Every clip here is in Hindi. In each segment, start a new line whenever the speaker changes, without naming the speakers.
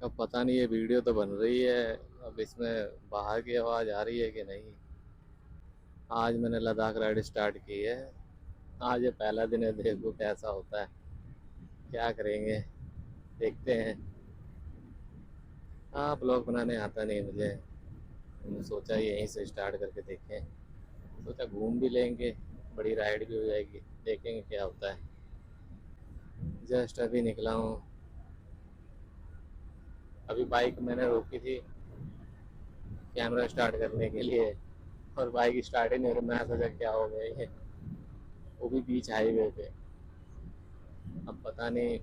अब पता नहीं ये वीडियो तो बन रही है। अब इसमें बाहर की आवाज़ आ रही है कि नहीं। आज मैंने लद्दाख राइड स्टार्ट की है। आज ये पहला दिन है, देखो कैसा होता है। क्या करेंगे, देखते हैं। हाँ, ब्लॉग बनाने आता नहीं मुझे। मैंने सोचा यहीं से स्टार्ट करके देखें। सोचा घूम भी लेंगे, बड़ी राइड भी हो जाएगी, देखेंगे क्या होता है। जस्ट अभी निकला हूँ। अभी बाइक मैंने रोकी थी कैमरा स्टार्ट करने के लिए, और बाइक स्टार्ट ही नहीं हो रही। मैं सोचा क्या हो गया ये, वो भी बीच हाईवे पे। अब पता नहीं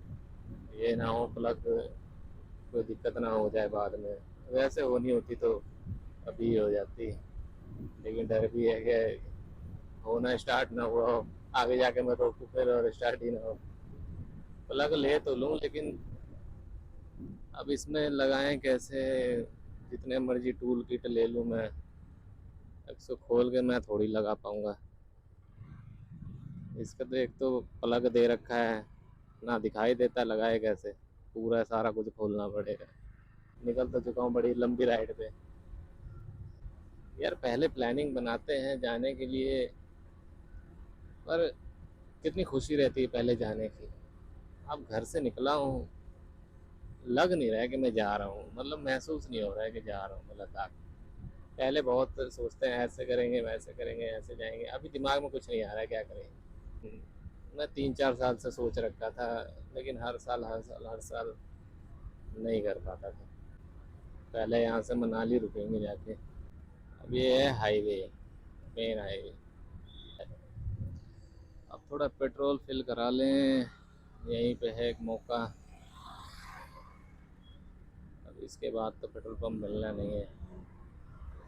ये ना हो प्लग, कोई दिक्कत ना हो जाए बाद में। वैसे होनी होती तो अभी हो जाती, लेकिन डर भी है कि होना स्टार्ट ना हुआ हो, आगे जाके मैं रोकूँ फिर और स्टार्ट ही ना हो। प्लग ले तो लूँ, लेकिन अब इसमें लगाएं कैसे। जितने मर्जी टूल किट ले लूँ मैं, इसको खोल के मैं थोड़ी लगा पाऊँगा। इसका तो एक तो प्लग दे रखा है, ना दिखाई देता, लगाए कैसे। पूरा सारा कुछ खोलना पड़ेगा। निकल तो चुका हूँ बड़ी लंबी राइड पे। यार पहले प्लानिंग बनाते हैं जाने के लिए, पर कितनी खुशी रहती है पहले जाने की। अब घर से निकला हूँ, लग नहीं रहा है कि मैं जा रहा हूँ, मतलब महसूस नहीं हो रहा है कि जा रहा हूँ मैं लद्दाख। पहले बहुत सोचते हैं ऐसे करेंगे वैसे करेंगे ऐसे जाएंगे, अभी दिमाग में कुछ नहीं आ रहा है क्या करेंगे। मैं 3-4 साल से सोच रखा था, लेकिन हर साल नहीं कर पाता था। पहले यहाँ से मनाली रुकेंगे जाके। अब ये है हाईवे, मेन हाईवे। अब थोड़ा पेट्रोल फिल करा लें, यहीं पे है एक मौका। अब इसके बाद तो पेट्रोल पंप मिलना नहीं है।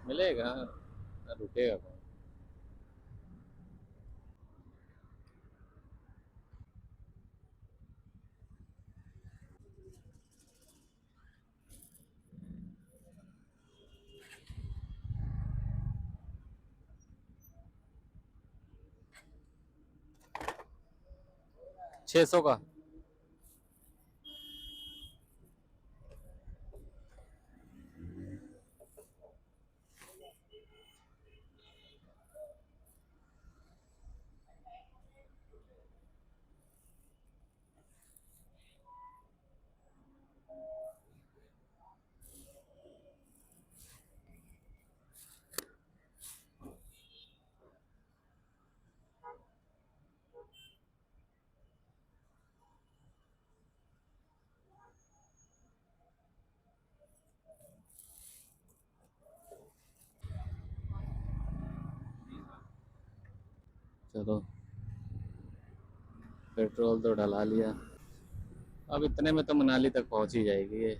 मिलेगा, रुकेगा कौन। 600 का। चलो, पेट्रोल तो डला लिया। अब इतने में तो मनाली तक पहुंच ही जाएगी ये।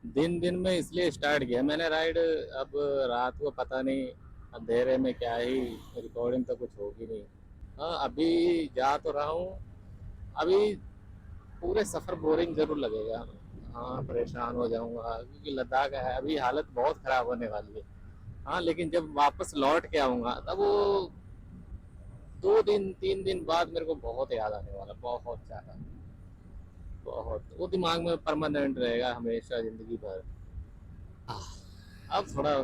दिन दिन में इसलिए स्टार्ट किया मैंने राइड। अब रात को पता नहीं, अंधेरे में क्या ही, रिकॉर्डिंग तो कुछ होगी नहीं। हाँ, अभी जा तो रहा हूँ। अभी पूरे सफ़र बोरिंग ज़रूर लगेगा। हाँ, परेशान हो जाऊँगा क्योंकि लद्दाख है, अभी हालत बहुत ख़राब होने वाली है। हाँ, लेकिन जब वापस लौट के आऊँगा तब वो 2 दिन 3 दिन बाद मेरे को बहुत याद आने वाला, बहुत ज़्यादा। बहुत, वो दिमाग में परमानेंट रहेगा हमेशा ज़िंदगी भर। अब थोड़ा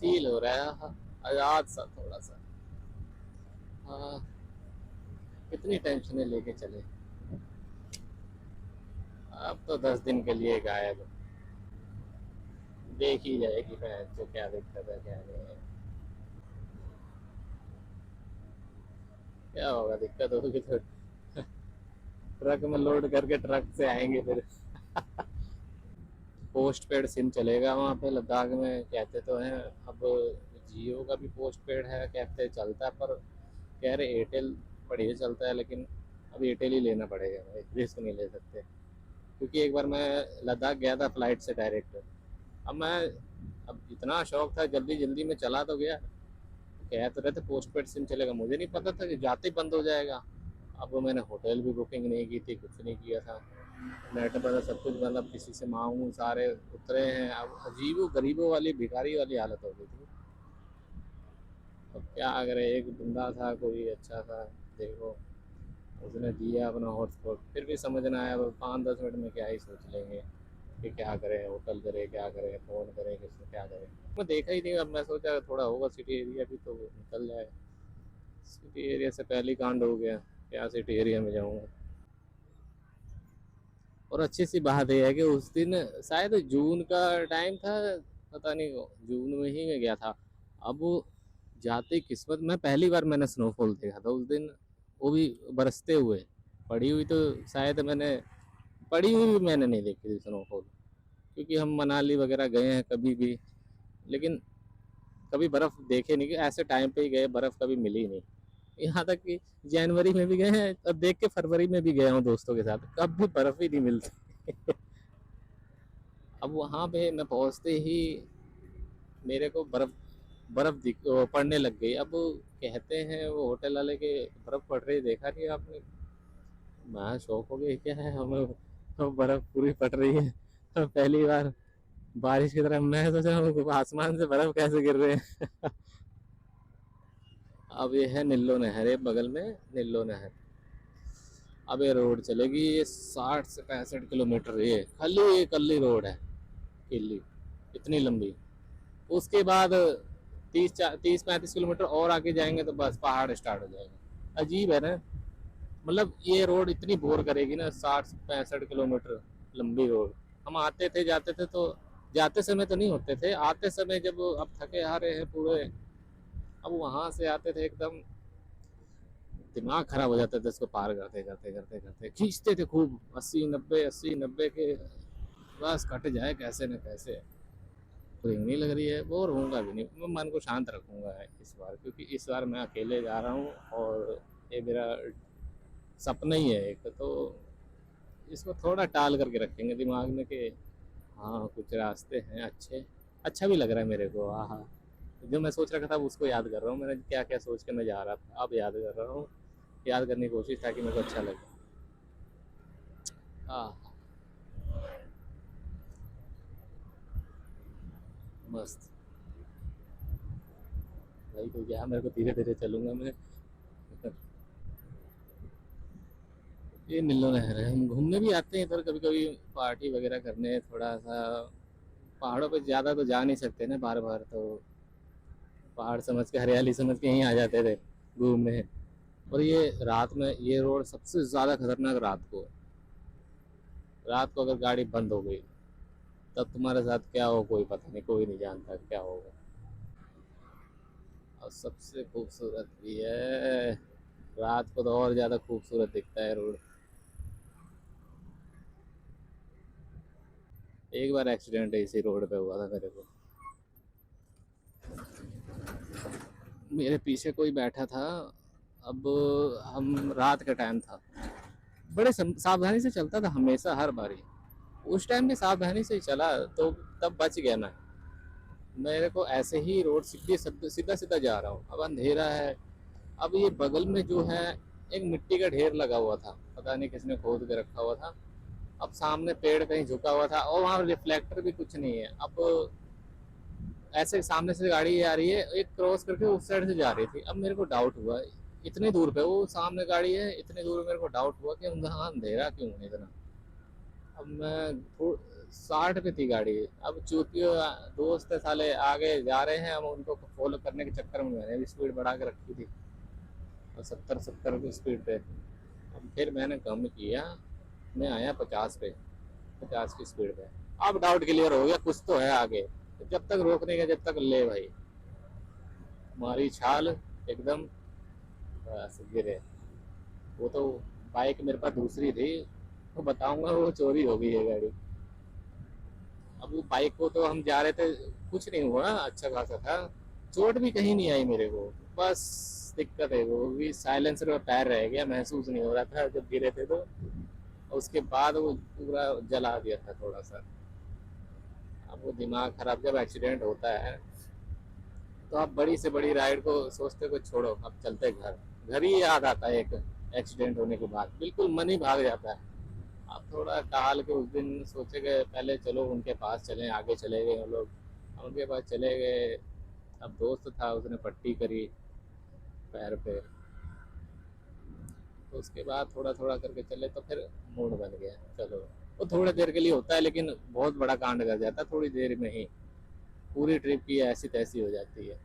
फील हो रहा है, हाँ, आज़ाद सा थोड़ा सा। हाँ, कितनी टेंशनें लेके चले। अब तो 10 दिन के लिए गायब। देख ही जाएगी मैं तो क्या दिक्कत है क्या नहीं है। क्या होगा, दिक्कत होगी तो ट्रक में लोड करके ट्रक से आएंगे फिर। पोस्ट पेड सिम चलेगा वहाँ पे लद्दाख में, कहते तो हैं। अब जियो का भी पोस्ट पेड है कहते, चलता है, पर कह रहे एयरटेल बढ़िया चलता है, लेकिन अब एयरटेल ही लेना पड़ेगा भाई, रिस्क नहीं ले सकते। क्योंकि एक बार मैं लद्दाख गया था फ्लाइट से डायरेक्ट। अब मैं, अब इतना शौक था, जल्दी जल्दी में चला तो गया। कह तो रहे थे पोस्ट पेड सिम चलेगा, मुझे नहीं पता था कि जाते ही बंद हो जाएगा। अब मैंने होटल भी बुकिंग नहीं की थी, कुछ नहीं किया था। नेट पर सब कुछ, मतलब किसी से मांगू, सारे उतरे हैं। अब अजीबो गरीबों वाली, भिखारी वाली हालत हो गई थी। अब क्या करे, एक बंदा था कोई अच्छा सा, देखो, उसने दिया अपना हॉटस्पॉट, फिर भी समझ ना आया। 5-10 मिनट में क्या ही सोच लेंगे कि क्या करें, होटल करें, क्या करें, फ़ोन करें, किसको क्या करें। मैं देखा ही नहीं। अब मैं सोचा थोड़ा होगा सिटी एरिया भी तो निकल जाए। सिटी एरिया से पहले ही कांड हो गया, क्या सिटी एरिया में जाऊँगा। और अच्छी सी बात यह है कि उस दिन शायद जून का टाइम था, पता नहीं, जून में ही मैं गया था। अब जाते ही किस्मत, मैं पहली बार मैंने स्नोफॉल देखा था उस दिन, वो भी बरसते हुए। पड़ी हुई तो शायद मैंने, पड़ी हुई भी मैंने नहीं देखी थी स्नोफॉल, क्योंकि हम मनाली वगैरह गए हैं कभी भी, लेकिन कभी बर्फ़ देखे नहीं, कि ऐसे टाइम पे ही गए, बर्फ़ कभी मिली नहीं। यहाँ तक कि जनवरी में भी गए हैं और देख के फरवरी में भी गया हूँ दोस्तों के साथ, कभी बर्फ़ ही नहीं मिलती। अब वहाँ पे मैं पहुँचते ही मेरे को बर्फ़ बर्फ़ दिख पड़ने लग गई। अब कहते हैं वो होटल वाले के बर्फ़ पड़ रही देखा नहीं आपने। मैं शौक हो गया, क्या है, हमें तो बर्फ़ पूरी पड़ रही है। तो पहली बार बारिश की तरह, मैं सोचा आसमान से बर्फ़ कैसे गिर रहे हैं। अब ये है निल्लो नहर है बगल में, निल्लो नहर। अब ये रोड चलेगी, ये 60 से 65 किलोमीटर, ये खाली कल्ली रोड है, किली, इतनी लंबी। उसके बाद 30-35 किलोमीटर और आगे जाएंगे तो बस पहाड़ स्टार्ट हो जाएगा। अजीब है ना, मतलब ये रोड इतनी बोर करेगी ना, 60-65 किलोमीटर लंबी रोड। हम आते थे जाते थे तो, जाते समय तो नहीं होते थे, आते समय जब अब थके हारे हैं पूरे, अब वहां से आते थे एकदम दिमाग खराब हो जाता था इसको पार करते करते करते करते, खींचते थे खूब 80-90 के, बस कट जाए कैसे न कैसे। बोरिंग नहीं लग रही है, बोर होऊंगा भी नहीं, मैं मन को शांत रखूंगा इस बार, क्योंकि इस बार मैं अकेले जा रहा हूँ और ये मेरा सपना ही है एक तो, इसको थोड़ा टाल करके रखेंगे दिमाग में कि हाँ कुछ रास्ते हैं अच्छे। अच्छा भी लग रहा है मेरे को, हाँ हाँ। जो मैं सोच रखा था उसको याद कर रहा हूँ, मैंने क्या क्या सोच के मैं जा रहा था, अब याद कर रहा हूँ। याद करने की कोशिश, ताकि मेरे को अच्छा लगे। हाँ, मस्त। भाई तो क्या, मेरे को धीरे धीरे चलूंगा मैं। ये नीलो नहर है, हम घूमने भी आते हैं इधर कभी कभी, पार्टी वगैरह करने थोड़ा सा। पहाड़ों पे ज़्यादा तो जा नहीं सकते ना बार बार, तो पहाड़ समझ के, हरियाली समझ के यहीं आ जाते थे घूमने। और ये रात में, ये रोड सबसे ज़्यादा खतरनाक रात को है। रात को अगर गाड़ी बंद हो गई, तब तुम्हारे साथ क्या हो कोई पता नहीं, कोई नहीं जानता क्या होगा। और सबसे खूबसूरत भी है, रात को तो और ज़्यादा खूबसूरत दिखता है रोड। एक बार एक्सीडेंट इसी रोड पे हुआ था मेरे को। मेरे पीछे कोई बैठा था, अब हम रात का टाइम था, बड़े सावधानी से चलता था हमेशा हर बारी, उस टाइम भी सावधानी से ही चला, तो तब बच गया मैं। मेरे को ऐसे ही रोड सीधी सीधा सीधा जा रहा हूँ, अब अंधेरा है। अब ये बगल में जो है, एक मिट्टी का ढेर लगा हुआ था, पता नहीं किसने खोद के रखा हुआ था। अब सामने पेड़ कहीं झुका हुआ था और वहाँ रिफ्लेक्टर भी कुछ नहीं है। अब ऐसे सामने से गाड़ी आ रही है, एक क्रॉस करके उस साइड से जा रही थी। अब मेरे को डाउट हुआ, इतनी दूर पे वो सामने गाड़ी है, इतनी दूर मेरे को डाउट हुआ कि वहाँ अंधेरा क्यों है इतना। अब मैं 60 पे थी गाड़ी। अब चूंकि दोस्त साले आगे जा रहे हैं, हम उनको फॉलो करने के चक्कर में मैंने भी स्पीड बढ़ा के रखी थी, और 70-70 की स्पीड पे। अब फिर मैंने कम किया, मैं आया 50 पे, 50 की स्पीड पे। अब डाउट क्लियर हो गया, कुछ तो है आगे। जब तक रोकने का, जब तक ले भाई, हमारी छाल एकदम, बस गिरे। वो तो बाइक मेरे पास दूसरी थी, तो बताऊंगा वो चोरी हो गई है गाड़ी। अब वो बाइक को तो हम जा रहे थे, कुछ नहीं हुआ, अच्छा खासा था, चोट भी कहीं नहीं आई मेरे को। बस दिक्कत है वो भी, साइलेंसर में पैर रह गया, महसूस नहीं हो रहा था जब गिरे थे तो। उसके बाद वो पूरा जला दिया था थोड़ा सा। अब वो दिमाग खराब, जब एक्सीडेंट होता है तो आप बड़ी से बड़ी राइड को सोचते को छोड़ो, अब चलते घर। घर ही याद आता है एक एक्सीडेंट होने के बाद, बिल्कुल मन ही भाग जाता है। अब थोड़ा टाल के उस दिन सोचे गए पहले चलो उनके पास चलें, आगे चले गए हम लोग। अब उनके पास चले गए। अब दोस्त था, उसने पट्टी करी पैर पे। तो उसके बाद थोड़ा थोड़ा करके चले तो फिर मूड बन गया, चलो। वो थोड़ी देर के लिए होता है, लेकिन बहुत बड़ा कांड कर जाता है थोड़ी देर में ही। पूरी ट्रिप की ऐसी तैसी हो जाती है।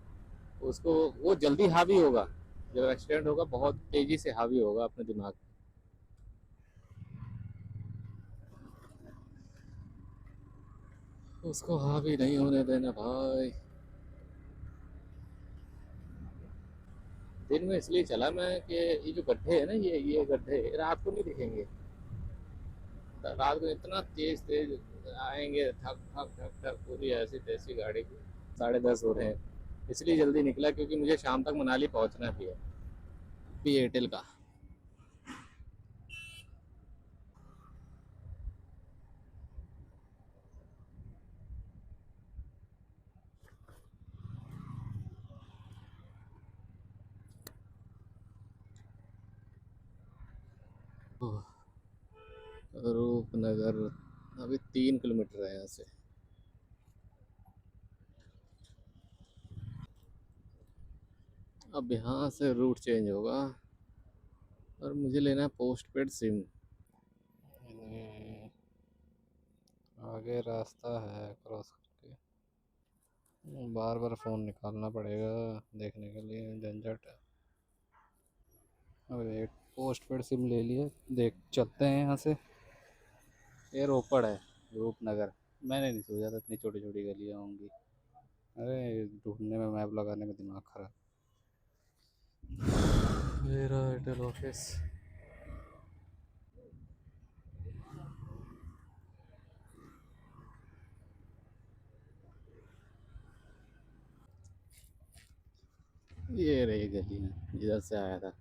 उसको वो जल्दी हावी होगा। जब एक्सीडेंट होगा बहुत तेजी से हावी होगा अपने दिमाग पे। उसको हावी नहीं होने देना भाई। दिन में इसलिए चला मैं कि ये जो गड्ढे है ना, ये गड्ढे रात को नहीं दिखेंगे। रात को इतना तेज तेज आएंगे, ठक ठक ठक ठक, पूरी ऐसी तैसी गाड़ी की। 10:30 हो रहे हैं, इसलिए जल्दी निकला क्योंकि मुझे शाम तक मनाली पहुंचना भी है। भी एयरटेल का। रूपनगर अभी 3 किलोमीटर है यहाँ से। अब यहाँ से रूट चेंज होगा और मुझे लेना है पोस्ट पेड सिम। यानी आगे रास्ता है क्रॉस करके, बार बार फ़ोन निकालना पड़ेगा देखने के लिए, झंझट है। अब एक पोस्ट पेड सिम ले लिए, देख चलते हैं यहाँ से। ये रोपड़ है, रूपनगर। मैंने नहीं सोचा था इतनी छोटी छोटी गलियाँ होंगी। अरे ढूंढने में, मैप लगाने में दिमाग खराब। मेरा एयरटेल ऑफिस। ये रही गलियाँ, इधर से आया था।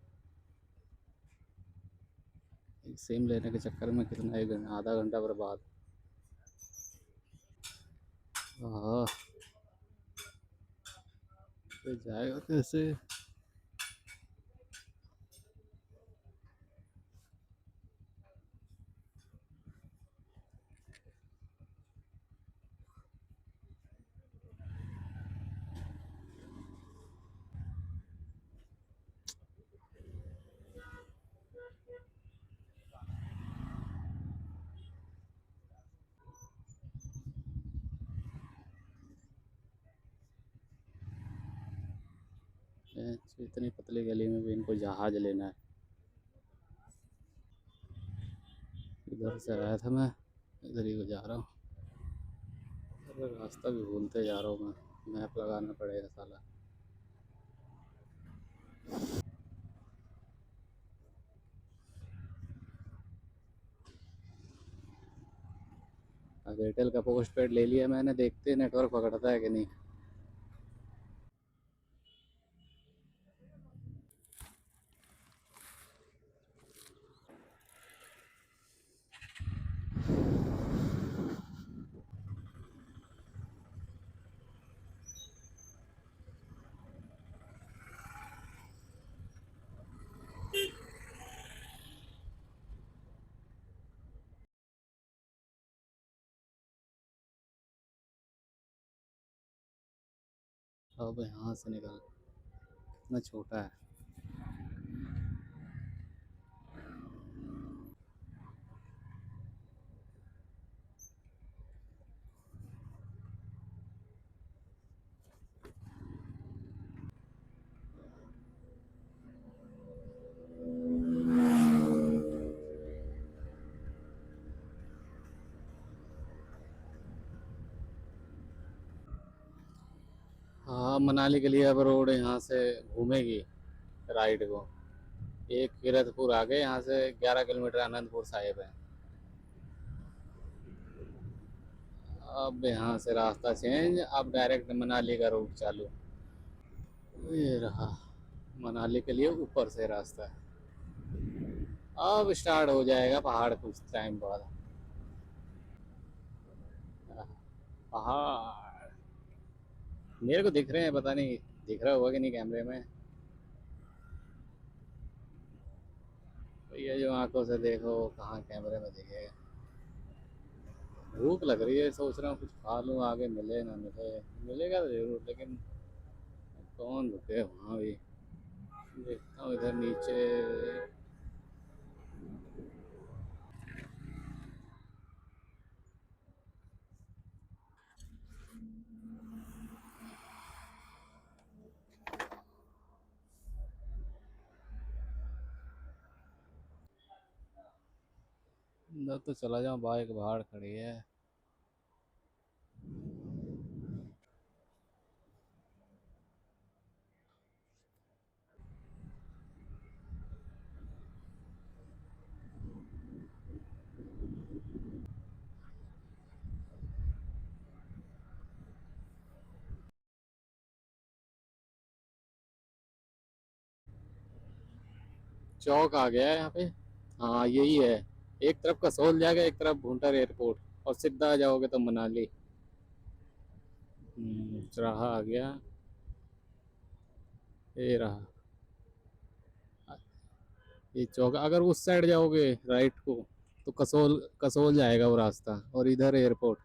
एक सिम लेने के चक्कर में कितना, एक घंटा आधा घंटा बर्बाद। हाँ। तो जाएगा कैसे? इतनी पतली गली में भी इनको जहाज लेना है। इधर से आया था मैं, इधर ही को जा रहा हूँ। अरे रास्ता भी भूलते जा रहा हूँ मैं, मैप लगाना पड़ेगा साला। अब एयरटेल का पोस्ट पेड ले लिया मैंने, देखते हैं नेटवर्क पकड़ता है कि नहीं। अब यहाँ से निकल, इतना छोटा है। हाँ, मनाली के लिए अब रोड यहाँ से घूमेगी राइट को। एक कीरतपुर आगे यहाँ से 11 किलोमीटर आनंदपुर साहिब है। अब यहाँ से रास्ता चेंज, अब डायरेक्ट मनाली का रूट चालू। ये रहा मनाली के लिए ऊपर से रास्ता। अब स्टार्ट हो जाएगा पहाड़ कुछ टाइम बाद। पहाड़ मेरे को दिख रहे हैं, पता नहीं दिख रहा होगा कि नहीं कैमरे में। तो ये जो आंखों से देखो कहाँ कैमरे में दिखेगा। भूख लग रही है, सोच रहा हूँ कुछ खा लूँ, आगे मिले ना मिले। मिलेगा तो जरूर, लेकिन कौन रुके वहाँ भी। देखता हूँ इधर नीचे। अंदर तो चला जाऊँ, बाइक बाहर खड़ी है। चौक आ गया है यहाँ पे। हाँ यही है। एक तरफ कसोल जाएगा, एक तरफ भुंटर एयरपोर्ट, और सीधा जाओगे तो मनाली। चौराहा आ गया। ये रहा। ये चौक, अगर उस साइड जाओगे राइट को तो कसोल, कसोल जाएगा वो रास्ता, और इधर एयरपोर्ट,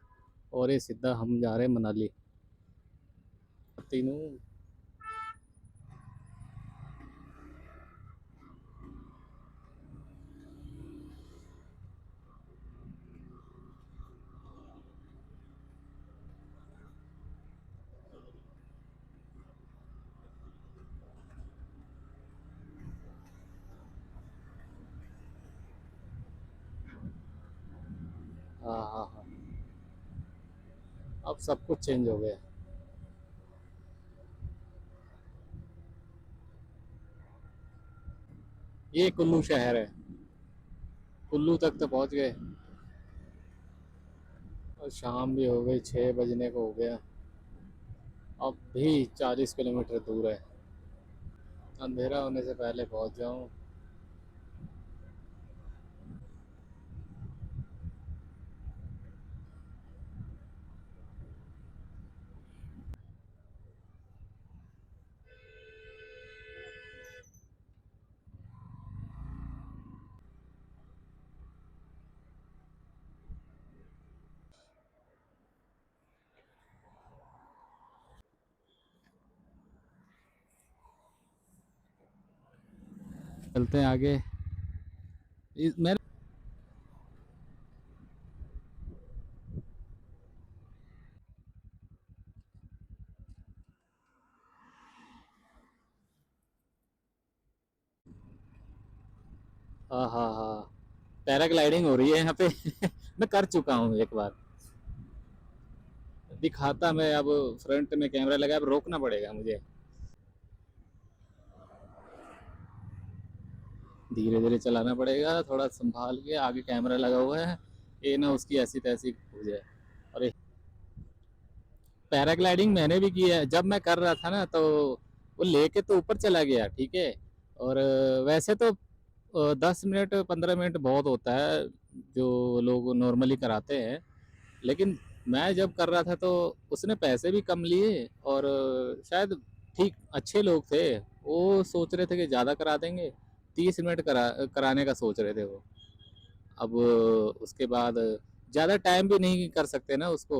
और ये सीधा हम जा रहे हैं मनाली। तीनों। हाँ हाँ हाँ। अब सब कुछ चेंज हो गया। ये कुल्लू शहर है। कुल्लू तक तो पहुंच गए। और शाम भी हो गई, 6 बजने को हो गया। अब भी 40 किलोमीटर दूर है। अंधेरा होने से पहले पहुंच जाऊं। चलते हैं आगे। मैं। हाँ हाँ हाँ। पैराग्लाइडिंग हो रही है यहाँ पे। मैं कर चुका हूँ एक बार। दिखाता मैं अब। फ्रंट में कैमरा लगा, अब रोकना पड़ेगा मुझे। धीरे धीरे चलाना पड़ेगा, थोड़ा संभाल के, आगे कैमरा लगा हुआ है। ये ना उसकी ऐसी तैसी हो जाए। और पैराग्लाइडिंग मैंने भी किया है, जब मैं कर रहा था ना तो वो लेके तो ऊपर चला गया, ठीक है। और वैसे तो 10 मिनट 15 मिनट बहुत होता है, जो लोग नॉर्मली कराते हैं। लेकिन मैं जब कर रहा था तो उसने पैसे भी कम लिए, और शायद ठीक अच्छे लोग थे। वो सोच रहे थे कि ज़्यादा करा देंगे। 30 मिनट कराने का सोच रहे थे वो। अब उसके बाद ज़्यादा टाइम भी नहीं कर सकते ना उसको।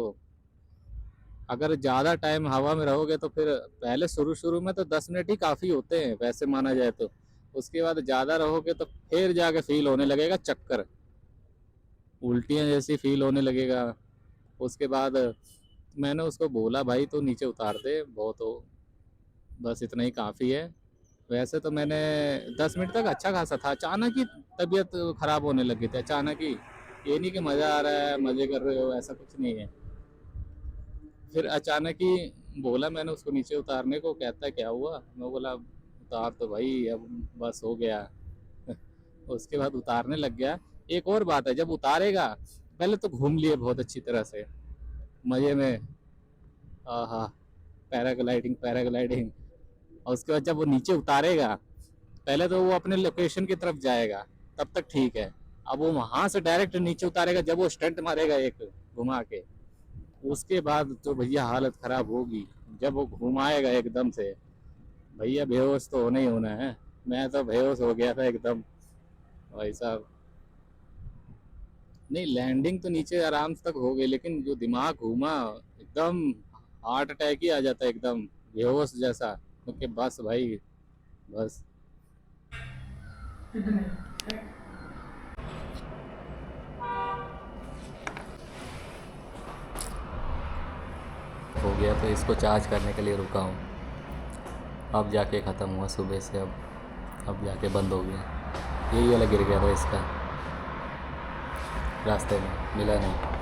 अगर ज़्यादा टाइम हवा में रहोगे तो फिर पहले शुरू शुरू में तो 10 मिनट ही काफ़ी होते हैं वैसे माना जाए तो। उसके बाद ज़्यादा रहोगे तो फिर जाके फील होने लगेगा चक्कर, उल्टियाँ जैसी फील होने लगेगा। उसके बाद मैंने उसको बोला भाई तो नीचे उतार दे, बहुत हो, बस इतना ही काफ़ी है। वैसे तो मैंने 10 मिनट तक अच्छा खासा था, अचानक ही तबीयत ख़राब होने लगी थी, अचानक ही। ये नहीं कि मज़ा आ रहा है मज़े कर रहे हो, ऐसा कुछ नहीं है। फिर अचानक ही बोला मैंने उसको नीचे उतारने को, कहता है क्या हुआ, मैं बोला उतार तो भाई, अब बस हो गया। उसके बाद उतारने लग गया। एक और बात है, जब उतारेगा पहले तो घूम लिए बहुत अच्छी तरह से, मज़े में। हाँ हाँ। Paragliding paragliding. और उसके बाद जब वो नीचे उतारेगा, पहले तो वो अपने लोकेशन की तरफ जाएगा, तब तक ठीक है। अब वो वहां से डायरेक्ट नीचे उतारेगा, जब वो स्टंट मारेगा एक घुमा के, उसके बाद तो भैया हालत खराब होगी। जब वो घुमाएगा एकदम से, भैया बेहोश तो होना ही होना है। मैं तो बेहोश हो गया था एकदम। भाई साहब, नहीं लैंडिंग तो नीचे आराम से तक हो गई, लेकिन जो दिमाग घूमा एकदम, हार्ट अटैक ही आ जाता है एकदम, बेहोश जैसा। क्योंकि बस भाई, बस। हो गया, तो इसको चार्ज करने के लिए रुका हूँ। अब जाके ख़त्म हुआ सुबह से। अब जाके बंद हो गया। यही वाला गिर गया था इसका, रास्ते में मिला नहीं।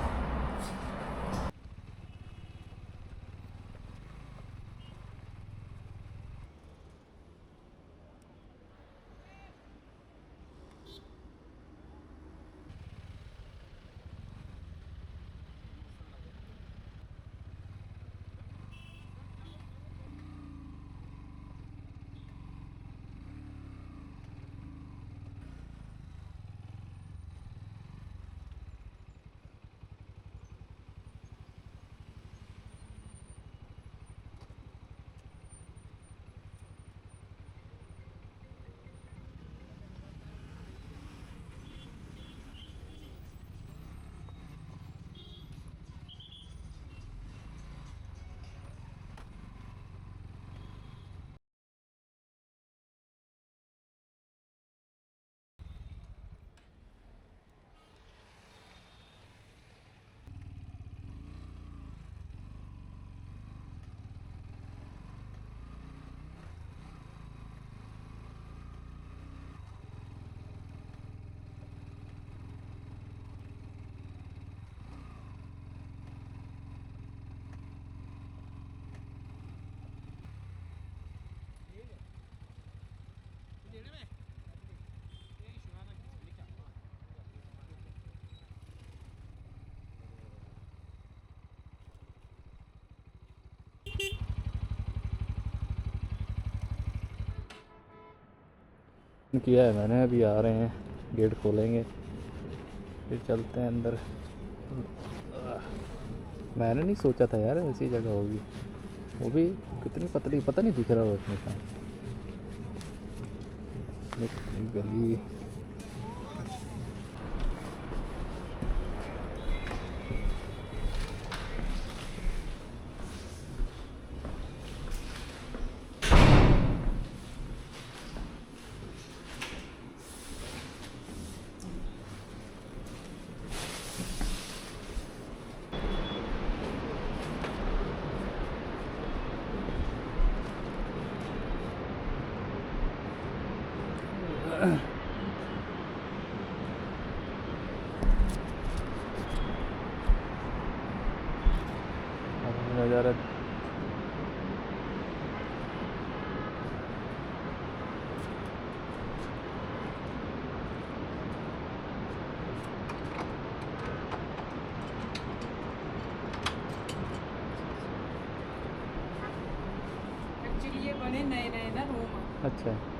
किया है मैंने, अभी आ रहे हैं, गेट खोलेंगे फिर चलते हैं अंदर। मैंने नहीं सोचा था यार ऐसी जगह होगी, वो भी कितनी पतली, पता नहीं दिख रहा हो इतनी सा गली। नज़ारा
एक्चुअली ये बने नए नए ना रूम।
अच्छा।